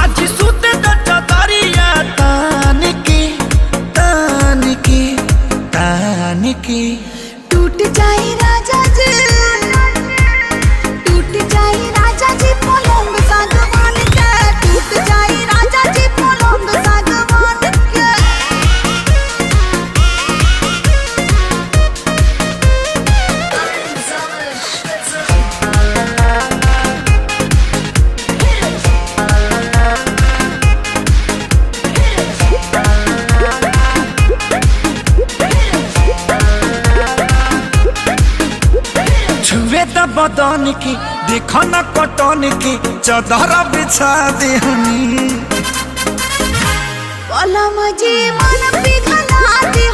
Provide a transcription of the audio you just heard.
आज सुते दरिया तान के टूट जाए राजा जी, टूट जाए राजा जी पलंग सागवान के, टूट जाए राजा जी पलंग सागवान के। छुए द बदन की देखो न कटन की चादर बिछा देहनी। पलम जी मन पिघला दे